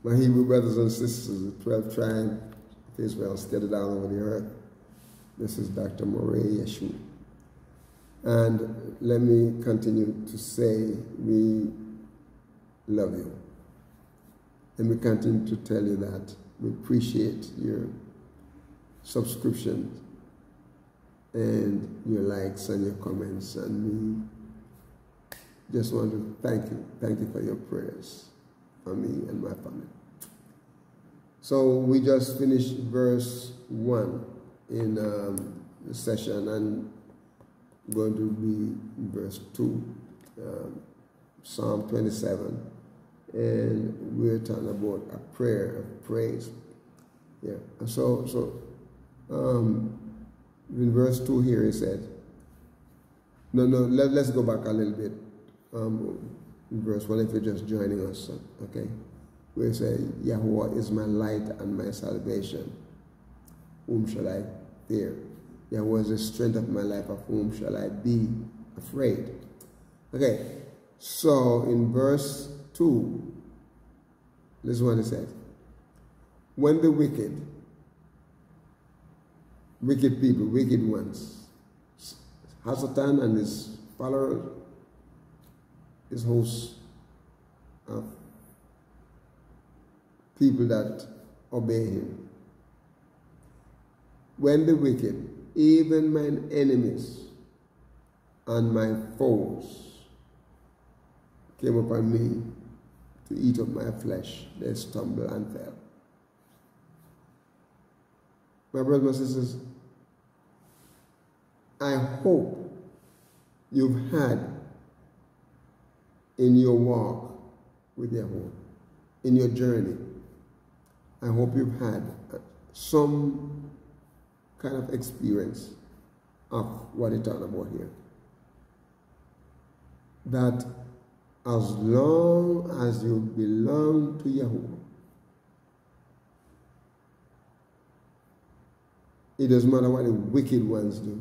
My Hebrew brothers and sisters, the 12 tribes of Israel scattered all over the earth. This is Dr. Moray YAHUAH. And let me continue to say, we love you. And we continue to tell you that we appreciate your subscriptions and your likes and your comments. And we just want to thank you. Thank you for your prayers for me and my family. So we just finished verse 1 in the session, and going to be verse 2, Psalm 27, and we're talking about a prayer of praise. Yeah. So in verse 2 here it said, let's go back a little bit. In verse 1, if you're just joining us, okay, where it says, Yahuwah is my light and my salvation. Whom shall I fear? Yahuwah is the strength of my life. Of whom shall I be afraid? Okay, so in verse 2, this is what it says. When the wicked people, wicked ones, Hasatan and his followers, his hosts of people that obey him. When the wicked, even mine enemies and my foes, came upon me to eat of my flesh, they stumbled and fell. My brothers and sisters, I hope you've had in your walk with Yahuwah, in your journey, I hope you've had some kind of experience of what it's talking about here. That as long as you belong to Yahuwah, it doesn't matter what the wicked ones do,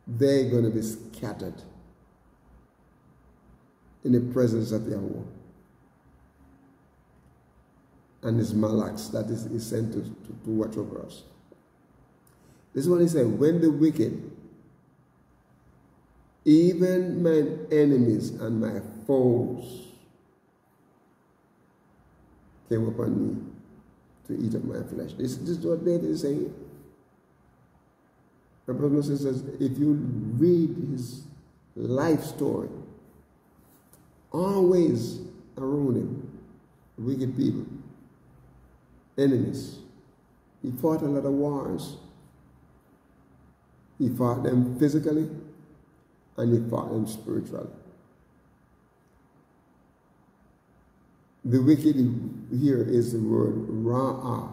they're going to be scattered in the presence of Yahuwah and his malaks that is sent to watch over us. This is what he said, when the wicked, even mine enemies and my foes, came upon me to eat of my flesh. This is what David is saying. My brother says, if you read his life story, always around him, wicked people, enemies. He fought a lot of wars. He fought them physically and he fought them spiritually. The wicked here is the word ra'ah.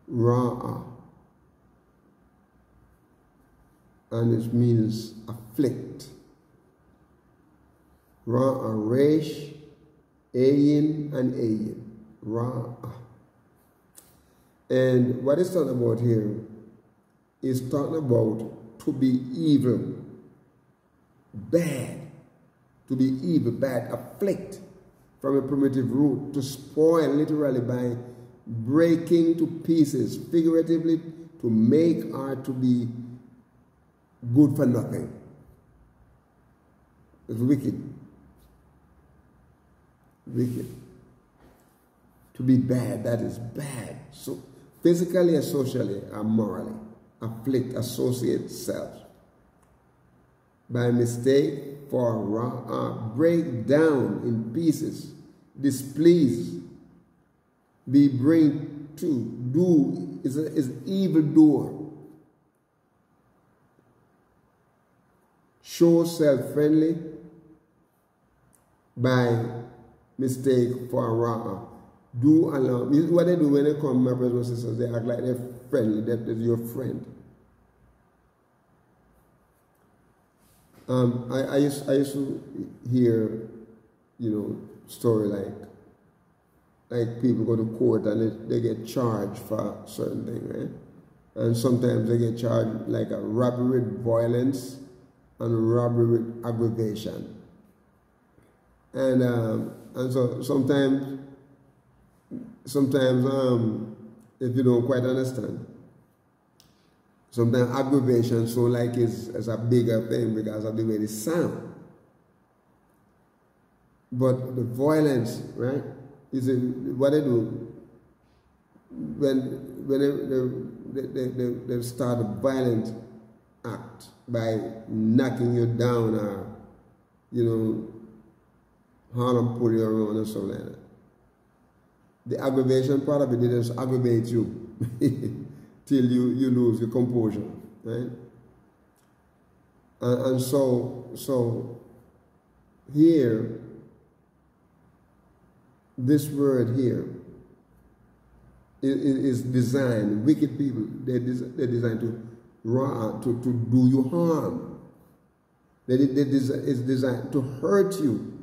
Ra'ah. And it means afflict. Ra'ah, resh, ayin, and ayin. Ra'ah. And what it's talking about here is talking about to be evil, bad. To be evil, bad, afflict, from a primitive root, to spoil, literally by breaking to pieces, figuratively, to make or to be good for nothing. It's wicked. Wicked. To be bad, that is bad. So physically and socially and morally, afflict, associate self. By mistake, for break down in pieces, displease, be bring to, do, is evil doer. Show self-friendly by mistake for ra'ah. Do allow. This is what they do when they come, my brothers and sisters. They act like they're friendly, they're your friend. I used to hear, story like people go to court and they get charged for certain things, right? And sometimes they get charged like a robbery with violence and robbery with aggravation. And so sometimes if you don't quite understand, sometimes aggravation so like it's a bigger thing because of the way it sound. But the violence, right, is what they do when they start a violent act by knocking you down or, you know, harm and pull you around or something like that. The aggravation part of it, they just aggravate you till you lose your composure, right? And so here, this word here is designed, wicked people, they're designed to do you harm. It's designed to hurt you.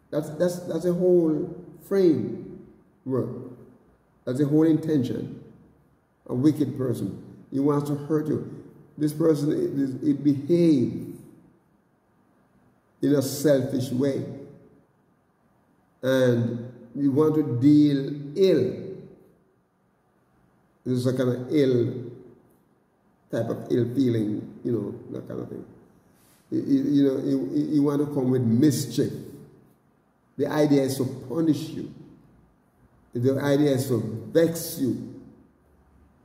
That's a whole framework. That's a whole intention. A wicked person, he wants to hurt you. This person, it behaves in a selfish way. And you want to deal ill. This is a kind of type of ill feeling, you know, that kind of thing. You want to come with mischief. The idea is to punish you. The idea is to vex you.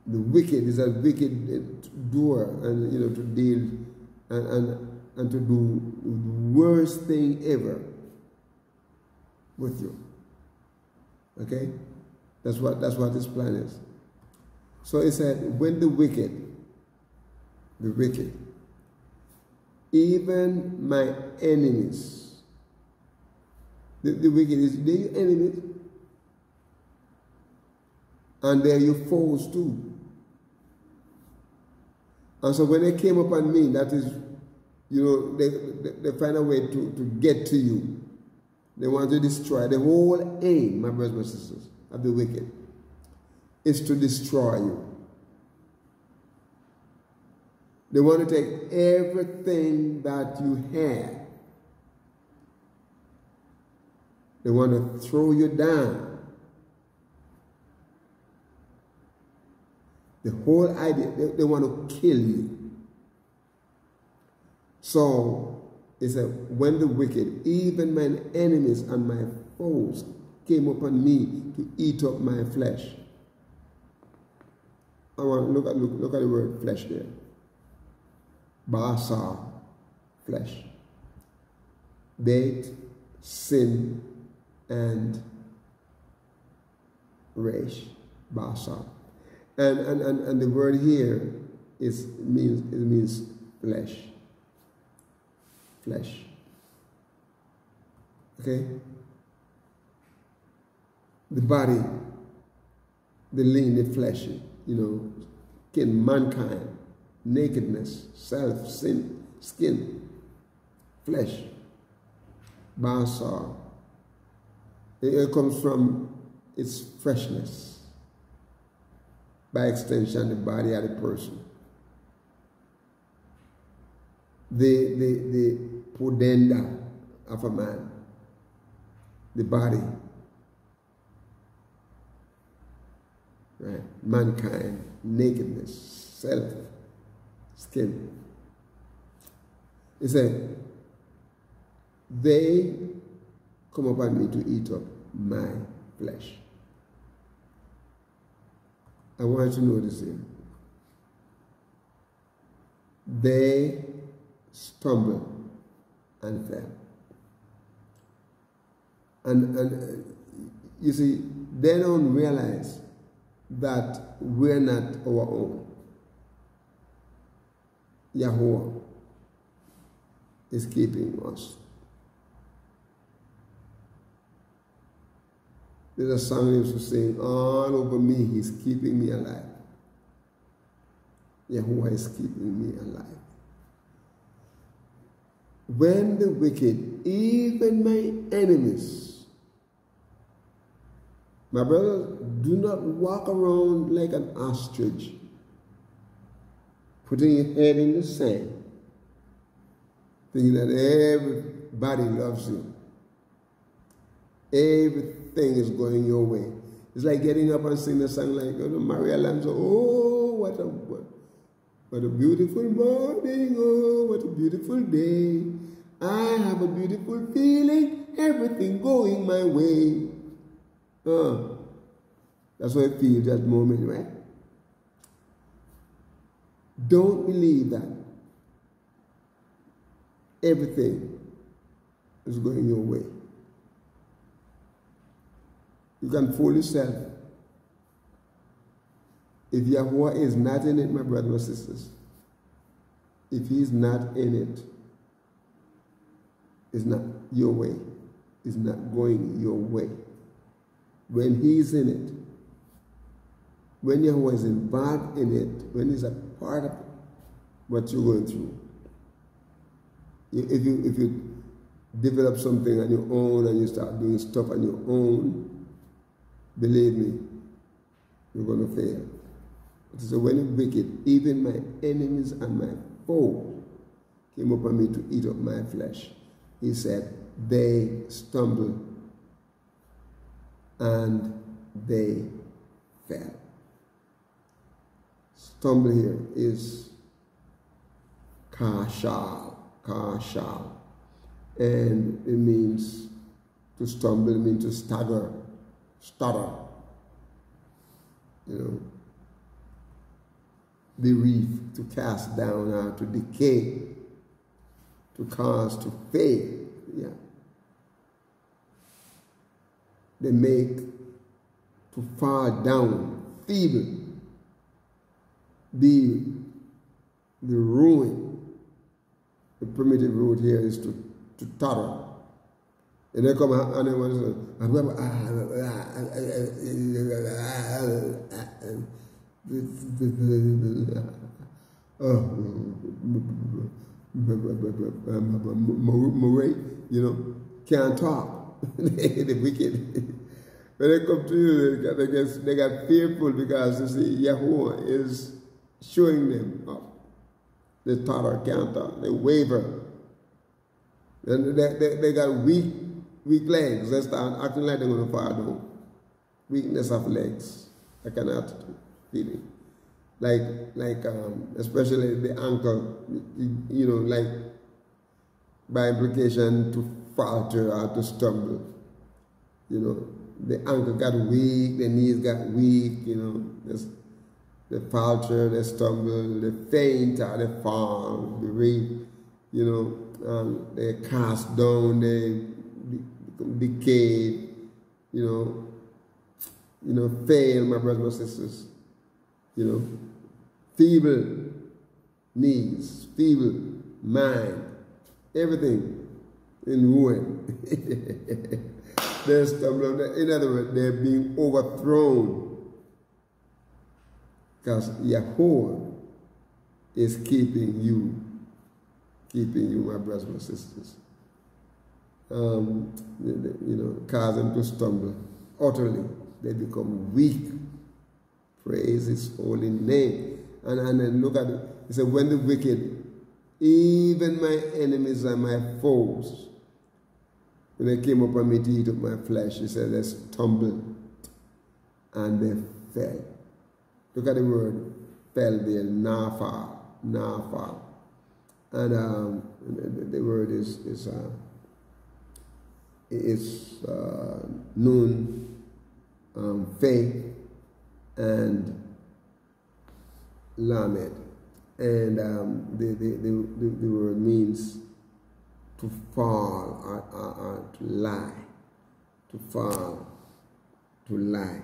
The wicked is a wicked doer, and you know, to deal and to do the worst thing ever with you. Okay? That's what this plan is. So it said, when the wicked, even my enemies, the wicked is, they're your enemies, and they're your foes too. And so when they came upon me, that is, you know, they find a way to get to you. They want to destroy. The whole aim, my brothers and sisters, of the wicked is to destroy you. They want to take everything that you have. They want to throw you down. The whole idea, they want to kill you. So, it said, when the wicked, even my enemies and my foes, came upon me to eat up my flesh. I want to look at the word flesh there. Basar, flesh. Bait, sin, and resh, basar. And the word here means flesh. Flesh. Okay? The body, the lean, the fleshy, you know, skin, mankind, nakedness, self, sin, skin, flesh, basar. It comes from its freshness. By extension, the body of the person. The pudenda of a man. The body. Right? Mankind, nakedness, self, skin. It said, they come upon me to eat up my flesh. I want you to notice it. They stumbled and fell. And you see, they don't realize that we're not our own. YAHUAH is keeping us. There's a song he used to sing, all over me, he's keeping me alive. YAHUAH is keeping me alive. When the wicked, even my enemies, my brothers, do not walk around like an ostrich, putting your head in the sand, thinking that everybody loves you. Everything is going your way. It's like getting up and singing a song like Maria Alonso. Oh, what a beautiful morning. Oh, what a beautiful day. I have a beautiful feeling. Everything going my way. That's how I feel that moment, right? Don't believe that everything is going your way. You can fool yourself. If Yahuwah is not in it, my brothers and sisters, if he's not in it, it's not your way. It's not going your way. When he's in it, when Yahuwah is involved in it, when he's a part of what you're going through, if you develop something on your own and you start doing stuff on your own, believe me, you're going to fail. So when you're wicked, even my enemies and my foe came upon me to eat up my flesh. He said, they stumble and they fell. Stumble here is kashal, and it means to stumble, it means to stagger, stutter, bereave, to cast down, to decay, to cause to fail. Yeah. They make to fall down, feeble, be the ruin. The primitive root here is to totter. And they come and they want to can't talk. The wicked. When they come to you, they got fearful because you see Yahuwah is showing them up. They totter, can't talk, they waver. And they got weak legs. They start acting like they're going to fall down. Weakness of legs. I cannot feel it. Like especially the ankle, like by implication to falter or to stumble. The ankle got weak, the knees got weak, they falter, they stumble, they faint or they fall, they cast down, they decay, fail, my brothers and sisters, feeble knees, feeble mind, everything in ruin. They stumble. In other words, they're being overthrown because Yahuwah is keeping you, my brothers and sisters. Cause them to stumble utterly. They become weak. Praise his holy name. And then look at it. He said, when the wicked, even my enemies and my foes, when they came upon me to eat up my flesh, he said, they stumbled and they fell. Look at the word fell there, nafal. And the word is nun, faith, and lamed. And the word means to fall or to lie. To fall, to lie.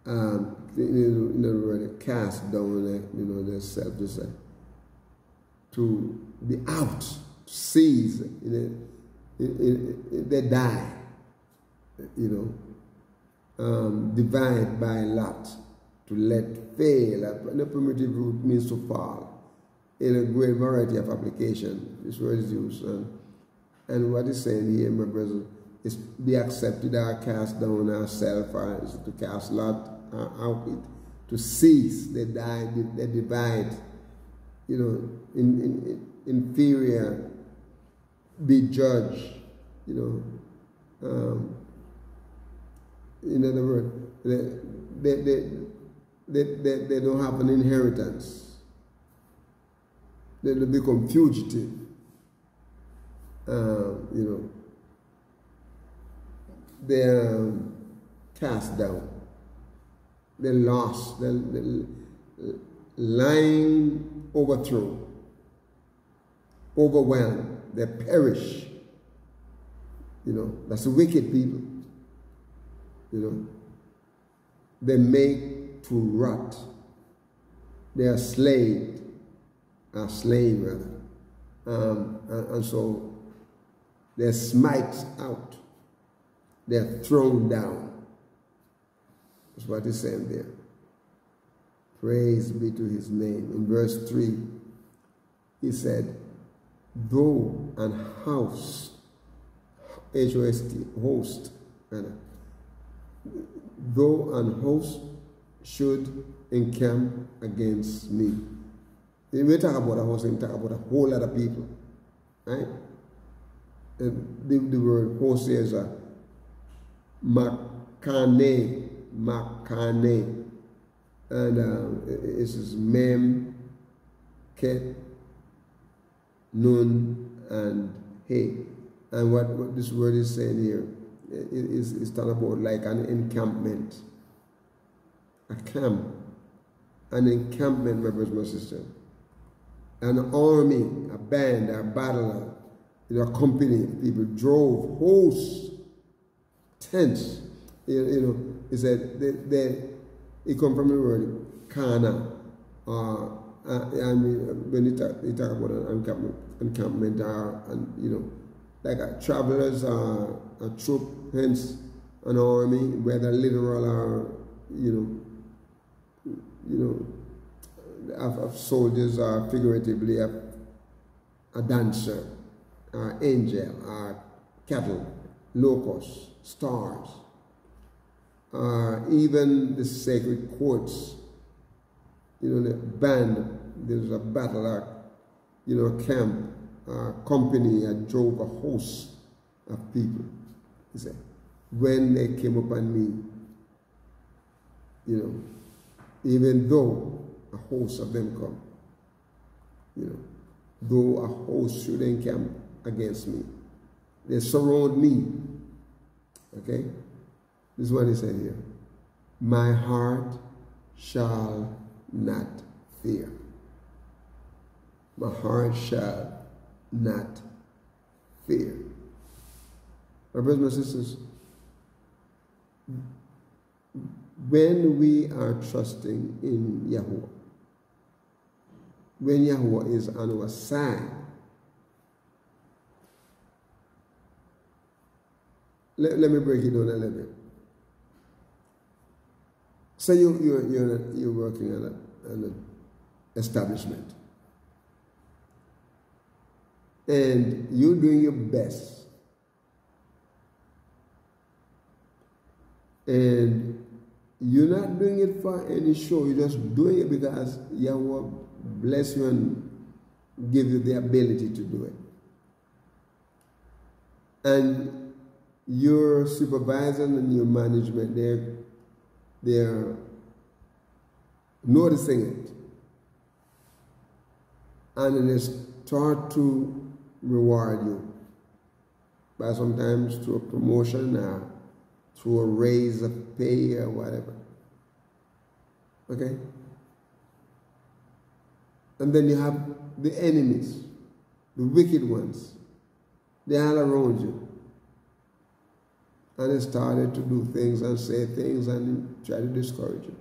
In other words, cast down, the self, to be out, to seize, they die, divide by lot, to let fail. And the primitive root means to fall. In a great variety of application, this word is used. And what is saying here, my brother, is be accepted or cast down ourselves, or to cast lot out it, to cease, they die, they divide, inferior, be judged, In other words, they don't have an inheritance. They become fugitive. They're cast down. They're lost. They're lying, overthrown, overwhelmed. They perish. That's the wicked people. They make to rot. They are slain rather. And so they're smite out. They're thrown down. That's what he's saying there. Praise be to his name. In verse 3, he said, though an house, H-O-S-T, host, rather, though an host should encamp against me. When we talk about a host, we talk about a whole lot of people, right? And the word host here is a makane, and it is mem, ket, nun, and he. And what this word is saying here is talking about like an encampment, a camp, an encampment, my brothers and my sisters, an army, a band, a battle, a company. People drove hosts, tents. He said it comes from the word kana. And when you talk about an encampment, like a travelers, a troop, hence an army, whether literal or of soldiers, or figuratively a dancer, angel, cattle, locusts, stars, even the sacred courts. The band, there's a battle, a camp, a company, a drove a host of people. He said, when they came upon me, even though a host of them come, though a host should encamp against me, they surround me. Okay? This is what he said here. My heart shall not fear. My heart shall not fear. My brothers and sisters, when we are trusting in Yahuwah, when Yahuwah is on our side, let me break it down a little bit. Say you're working at an establishment, and you're doing your best, and you're not doing it for any show. You're just doing it because Yahweh bless you and give you the ability to do it. And your supervisor and your management, they're noticing it, and they start to reward you by sometimes through a promotion or through a raise of pay or whatever. Okay? And then you have the enemies, the wicked ones. They're all around you. And they started to do things and say things and try to discourage you.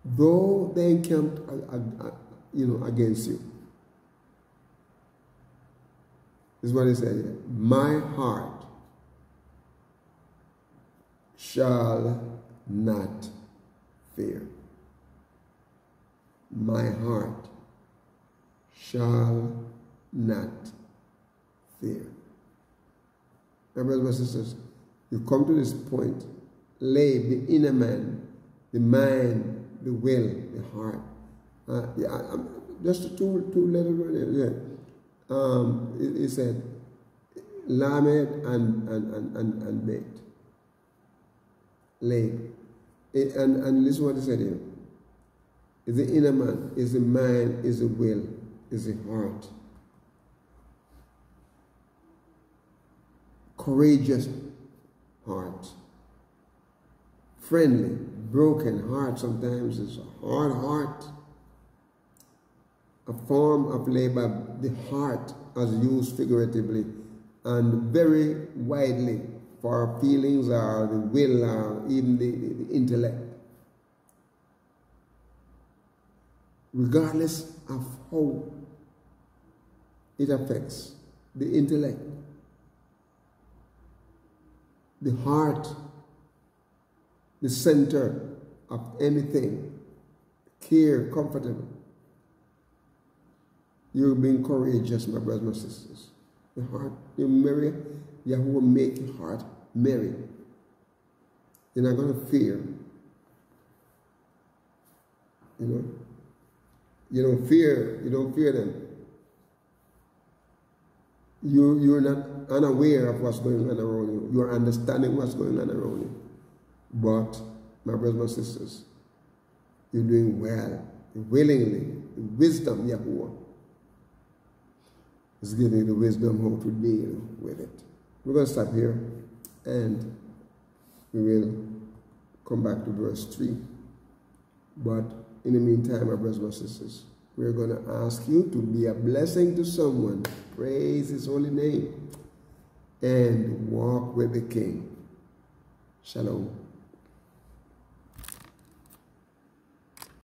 Though they encamped, against you. This is what he said here. My heart shall not fear. My heart shall not fear. My brothers and sisters, you come to this point, lay the inner man, the mind, the will, the heart. Just two letters right there. Yeah. It said, Lamed and Bet. Lame. And listen what he said here. Is the inner man, is the mind, is the will, is the heart. Courageous heart. Friendly, broken heart sometimes is a hard heart. A form of labor, the heart as used figuratively and very widely for feelings or the will or even the intellect. Regardless of how it affects the intellect, the heart, the center of anything, care, comfortable. You're being courageous, my brothers and sisters. The heart, you marry, Yahuwah make your heart merry. You're not going to fear. You know? You don't fear them. You're not unaware of what's going on around you. You're understanding what's going on around you. But, my brothers and sisters, you're doing well, willingly. The wisdom, Yahuwah, is giving you the wisdom how to deal with it. We're going to stop here, and we will come back to verse 3. But in the meantime, my brothers and sisters, we're going to ask you to be a blessing to someone. Praise his holy name. And walk with the King. Shalom.